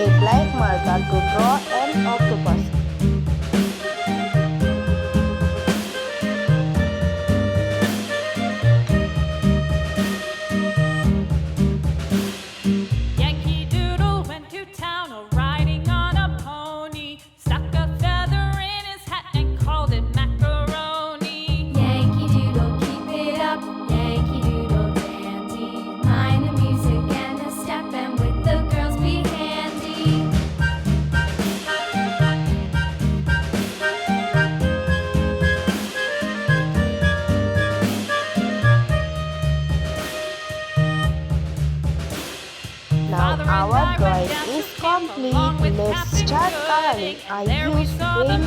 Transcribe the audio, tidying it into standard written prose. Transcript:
a black marker to draw an octopus. Yankee Doodle went to town riding on a pony, stuck a feather in his hat and called it macaroni. Yankee Doodle, keep it up, Yankee Doodle dandy. Mind the music and the step, and with the girls be handy. Now our drawing is complete. Let's start coloring. I use green